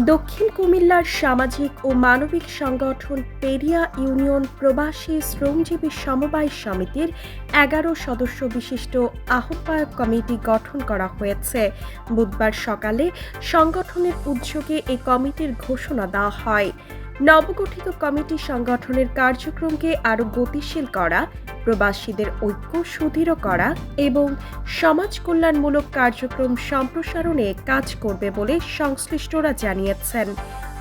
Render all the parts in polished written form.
দক্ষিণ কুমিল্লার সামাজিক ও মানবিক সংগঠন পেরিয়া ইউনিয়ন প্রবাসী শ্রমজীবী সমবায় সমিতির ১১ সদস্য বিশিষ্ট আহ্বায়ক কমিটি গঠন করা হয়েছে। বুধবার সকালে সংগঠনের উদ্যোগে এই কমিটির ঘোষণা দেওয়া হয়। নবগঠিত কমিটি সংগঠনের কার্যক্রমকে আরও গতিশীল করা, প্রবাসীদের ঐক্য সুদৃঢ় করা এবং সমাজ কল্যাণমূলক কার্যক্রম সম্প্রসারণে কাজ করবে বলে সংশ্লিষ্টরা জানিয়েছেন।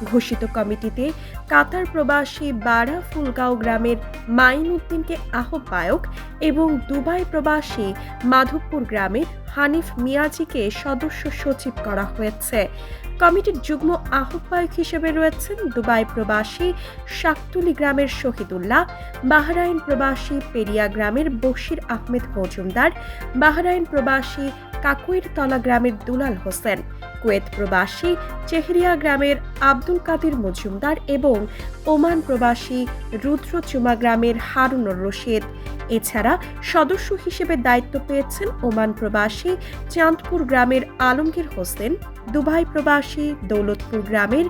ঘোষিত কমিটিতে কাতার প্রবাসী বারা ফুলগাঁও গ্রামের মাইন উদ্দিনকে আহ্বায়ক এবং দুবাই প্রবাসী মাধবপুর গ্রামের হানিফ মিয়াজিকে সদস্য সচিব করা হয়েছে। কমিটির যুগ্ম আহ্বায়ক হিসেবে রয়েছেন দুবাই প্রবাসী শাকতুলি গ্রামের শহীদুল্লাহ, বাহরাইন প্রবাসী পেরিয়া গ্রামের বশির আহমেদ মজুমদার, বাহরাইন প্রবাসী কাকুইরতলা গ্রামের দুলাল হোসেন, কুয়েত প্রবাসী চেহরিয়া গ্রামের আব্দুল কাদির মজুমদার এবং ওমান প্রবাসী রুদ্রচুমা গ্রামের হারুনুর রশিদ। এছাড়া সদস্য হিসেবে দায়িত্ব পেয়েছেন ওমান প্রবাসী চাঁদপুর গ্রামের আলমগীর হোসেন, দুবাই প্রবাসী দৌলতপুর গ্রামের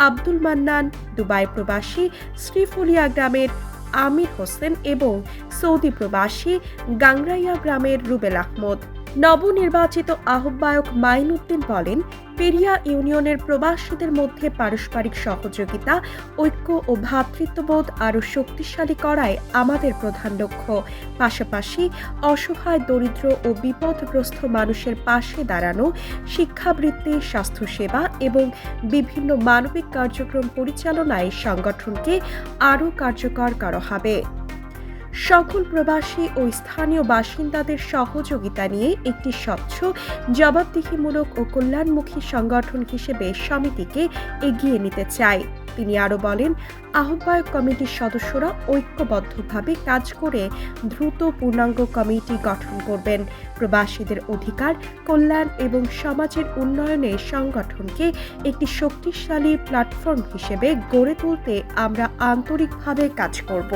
আব্দুল মান্নান, দুবাই প্রবাসী শ্রীফুলিয়া গ্রামের আমির হোসেন এবং সৌদি প্রবাসী গাংরাইয়া গ্রামের রুবেল আহমদ। নবনির্বাচিত আহ্বায়ক মাইন উদ্দিন বলেন, পেরিয়া ইউনিয়নের প্রবাসীদের মধ্যে পারস্পরিক সহযোগিতা, ঐক্য ও ভ্রাতৃত্ববোধ আরও শক্তিশালী করাই আমাদের প্রধান লক্ষ্য। পাশাপাশি অসহায়, দরিদ্র ও বিপদগ্রস্ত মানুষের পাশে দাঁড়ানো, শিক্ষাবৃত্তি, স্বাস্থ্যসেবা এবং বিভিন্ন মানবিক কার্যক্রম পরিচালনায় সংগঠনকে আরও কার্যকর করা হবে। সকল প্রবাসী ও স্থানীয় বাসিন্দাদের সহযোগিতা নিয়ে একটি স্বচ্ছ, জবাবদিহিমূলক ও কল্যাণমুখী সংগঠন হিসেবে সমিতিকে এগিয়ে নিতে চায়। তিনি আরও বলেন, আহ্বায়ক কমিটির সদস্যরা ঐক্যবদ্ধভাবে কাজ করে দ্রুত পূর্ণাঙ্গ কমিটি গঠন করবেন। প্রবাসীদের অধিকার, কল্যাণ এবং সমাজের উন্নয়নে সংগঠনকে একটি শক্তিশালী প্ল্যাটফর্ম হিসেবে গড়ে তুলতে আমরা আন্তরিকভাবে কাজ করব।